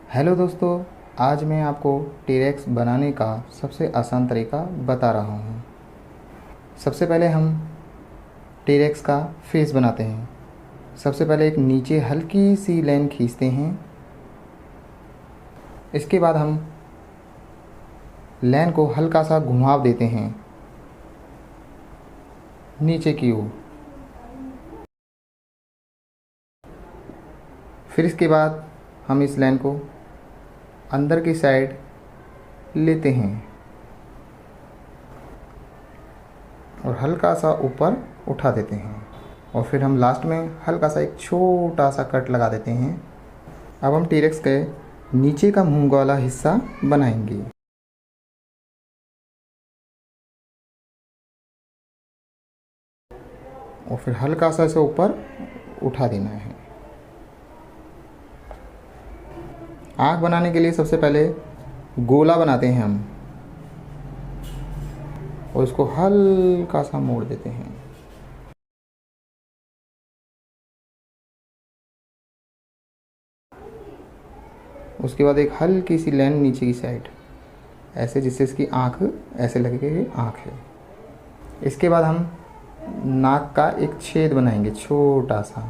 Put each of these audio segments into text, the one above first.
Hello दोस्तों, आज मैं आपको टीरेक्स बनाने का सबसे आसान तरीका बता रहा हूँ। सबसे पहले हम टीरेक्स का फेस बनाते हैं। सबसे पहले एक नीचे हल्की सी लाइन खींचते हैं। इसके बाद हम लाइन को हल्का सा घुमाव देते हैं नीचे की ओर। फिर इसके बाद हम इस लाइन को अंदर की साइड लेते हैं और हल्का सा ऊपर उठा देते हैं और फिर हम लास्ट में हल्का सा एक छोटा सा कट लगा देते हैं। अब हम टीरेक्स के नीचे का मूंग वाला हिस्सा बनाएंगे। और फिर हल्का सा इसे ऊपर उठा देना है। आँख बनाने के लिए सबसे पहले गोला बनाते हैं हम और इसको हल्का सा मोड़ देते हैं। उसके बाद एक हल्की सी लाइन नीचे की साइड ऐसे, जिससे इसकी आँख ऐसे लगे कि आँख है। इसके बाद हम नाक का एक छेद बनाएंगे छोटा सा।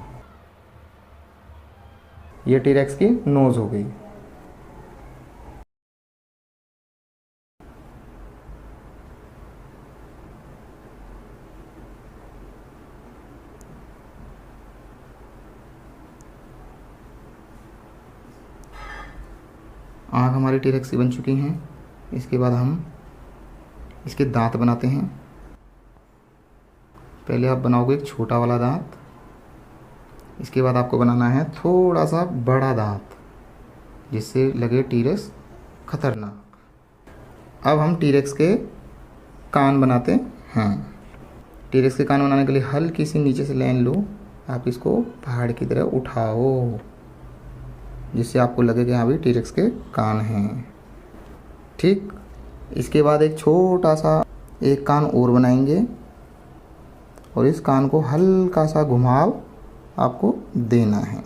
ये टीरेक्स की नोज़ हो गई। आँख हमारी टीरेक्स की बन चुकी हैं। इसके बाद हम इसके दांत बनाते हैं। पहले आप बनाओगे एक छोटा वाला दांत। इसके बाद आपको बनाना है थोड़ा सा बड़ा दांत, जिससे लगे टीरेक्स खतरनाक। अब हम टीरेक्स के कान बनाते हैं। टीरेक्स के कान बनाने के लिए हल्की सी नीचे से लाइन लो। आप इसको पहाड़ की तरह उठाओ, जिससे आपको लगे कि हाँ भी टीरेक्स के कान हैं। ठीक, इसके बाद एक छोटा सा एक कान और बनाएंगे और इस कान को हल्का सा घुमाव आपको देना है।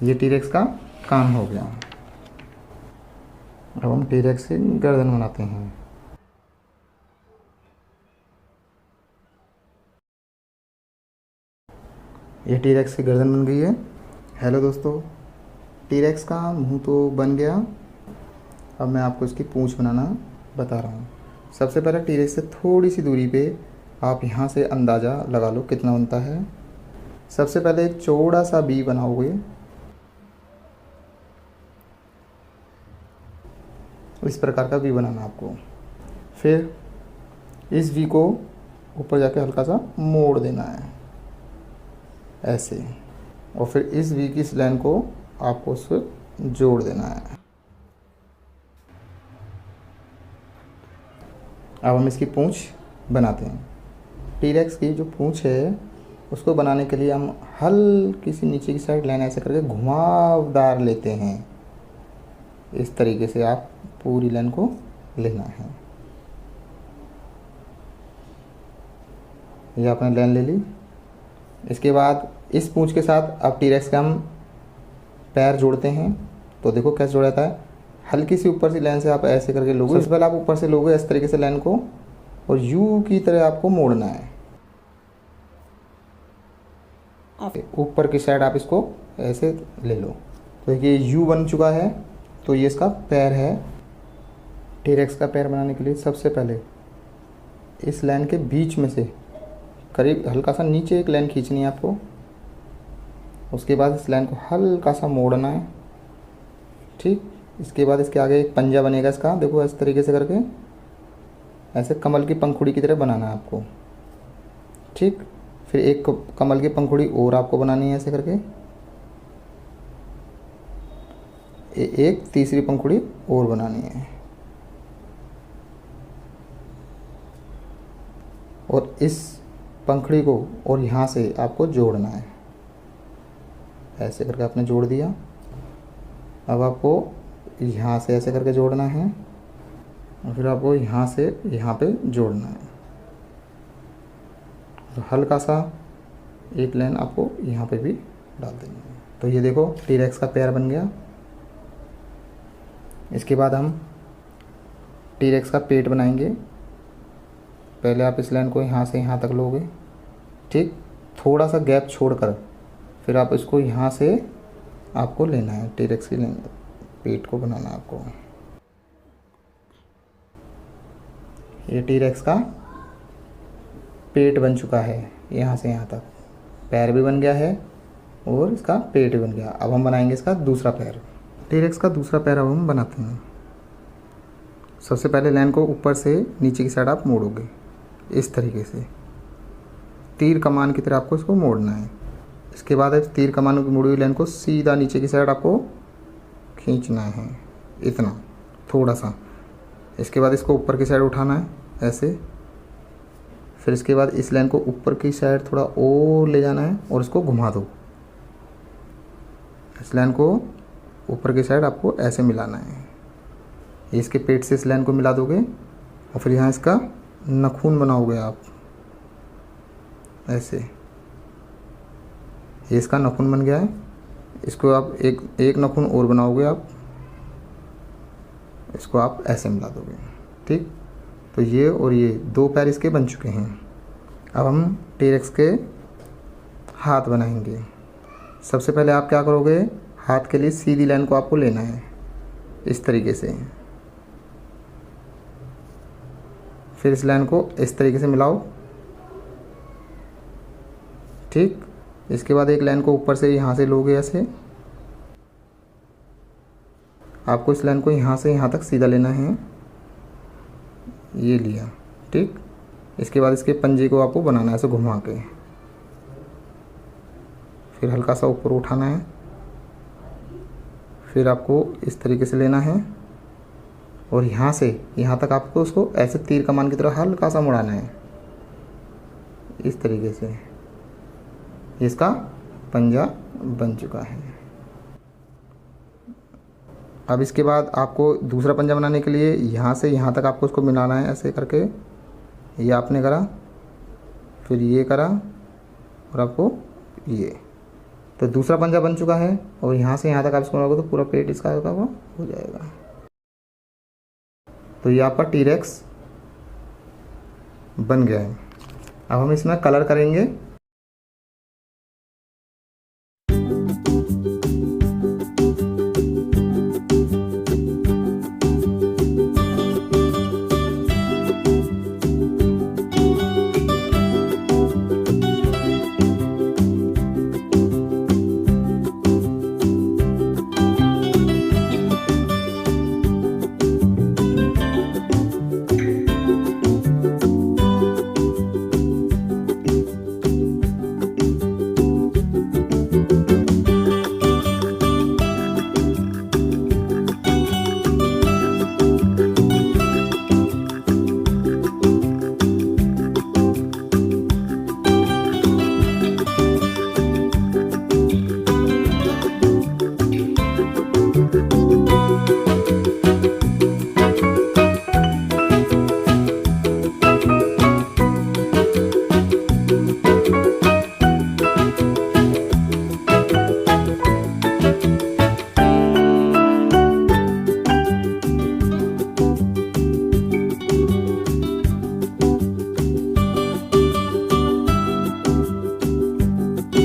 ये टीरेक्स का कान हो गया। अब हम टीरेक्स की गर्दन बनाते हैं। ये टीरेक्स की गर्दन बन गई है। हेलो दोस्तों, टीरेक्स का मुंह तो बन गया। अब मैं आपको इसकी पूंछ बनाना बता रहा हूँ। सबसे पहले टीरेक्स से थोड़ी सी दूरी पे आप यहाँ से अंदाज़ा लगा लो कितना बनता है। सबसे पहले एक चौड़ा सा वी बनाओगे। इस प्रकार का वी बनाना आपको। फिर इस वी को ऊपर जाके हल्का सा मोड़ देना है ऐसे, और फिर इस वी की इस लाइन को आपको उससे जोड़ देना है। अब हम इसकी पूंछ बनाते हैं। टीरेक्स की जो पूंछ है उसको बनाने के लिए हम हल्की सी नीचे की साइड लाइन ऐसे करके घुमावदार लेते हैं। इस तरीके से आप पूरी लाइन को लेना है। ये आपने लाइन ले ली। इसके बाद इस पूंछ के साथ अब टीरेक्स का हम पैर जोड़ते हैं। तो देखो कैसे जोड़ा जाता है। हल्की सी ऊपर से लाइन से आप ऐसे करके लोगे। सबसे पहले आप ऊपर से लोगे इस तरीके से लाइन को, और यू की तरह आपको मोड़ना है। ऊपर की साइड आप इसको ऐसे ले लो। तो ये यू बन चुका है। तो ये इसका पैर है। टीरेक्स का पैर बनाने के लिए सबसे पहले इस लाइन के बीच में से करीब हल्का सा नीचे एक लाइन खींचनी है आपको। उसके बाद इस लाइन को हल्का सा मोड़ना है। ठीक, इसके बाद इसके आगे एक पंजा बनेगा इसका। देखो इस तरीके से करके ऐसे कमल की पंखुड़ी की तरह बनाना है आपको। ठीक, फिर एक कमल की पंखुड़ी और आपको बनानी है ऐसे करके। एक तीसरी पंखुड़ी और बनानी है, और इस पंखुड़ी को और यहाँ से आपको जोड़ना है। ऐसे करके आपने जोड़ दिया। अब आपको यहाँ से ऐसे करके जोड़ना है, और फिर आपको यहाँ से यहाँ पे जोड़ना है। तो हल्का सा एक लाइन आपको यहाँ पे भी डाल देनी है। तो ये देखो टीरेक्स का पैर बन गया। इसके बाद हम टीरेक्स का पेट बनाएंगे। पहले आप इस लाइन को यहाँ से यहाँ तक लोगे, ठीक, थोड़ा सा गैप छोड़कर फिर आप इसको यहाँ से आपको लेना है, टीरेक्स की पेट को बनाना है आपको। ये टीरेक्स का पेट बन चुका है, यहाँ से यहाँ तक पैर भी बन गया है और इसका पेट भी बन गया। अब हम बनाएंगे इसका दूसरा पैर। टीरेक्स का दूसरा पैर अब हम बनाते हैं। सबसे पहले लाइन को ऊपर से नीचे की साइड आप मोड़ोगे इस तरीके से, तीर कमान की तरह आपको इसको मोड़ना है। इसके बाद तीर कमान की मुड़ी हुई लाइन को सीधा नीचे की साइड आपको खींचना है, इतना थोड़ा सा। इसके बाद इसको ऊपर की साइड उठाना है ऐसे। फिर इसके बाद इस लाइन को ऊपर की साइड थोड़ा और ले जाना है और इसको घुमा दो। इस लाइन को ऊपर की साइड आपको ऐसे मिलाना है। इसके पेट से इस लाइन को मिला दोगे और फिर यहाँ इसका नाखून बनाओगे आप ऐसे। ये इसका नाखून बन गया है। इसको आप एक नाखून और बनाओगे आप, इसको आप ऐसे मिला दोगे, ठीक। तो ये और ये दो पैर इसके बन चुके हैं। अब हम टीरेक्स के हाथ बनाएंगे। सबसे पहले आप क्या करोगे, हाथ के लिए सीधी लाइन को आपको लेना है इस तरीके से। फिर इस लाइन को इस तरीके से मिलाओ, ठीक। इसके बाद एक लाइन को ऊपर से यहाँ से लोगे ऐसे। आपको इस लाइन को यहाँ से यहाँ तक सीधा लेना है, ये लिया, ठीक। इसके बाद इसके पंजे को आपको बनाना है ऐसे घुमा के। फिर हल्का सा ऊपर उठाना है। फिर आपको इस तरीके से लेना है और यहाँ से यहाँ तक आपको उसको ऐसे तीर कमान की तरह हल्का सा मुड़ाना है इस तरीके से। इसका पंजा बन चुका है। अब इसके बाद आपको दूसरा पंजा बनाने के लिए यहाँ से यहाँ तक आपको उसको मिलाना है ऐसे करके। ये आपने करा, फिर ये करा और आपको ये, तो दूसरा पंजा बन चुका है। और यहाँ से यहाँ तक आप इसको लगाओगे तो पूरा पेट इसका हो जाएगा। तो ये आपका टीरेक्स बन गया है। अब हम इसमें कलर करेंगे।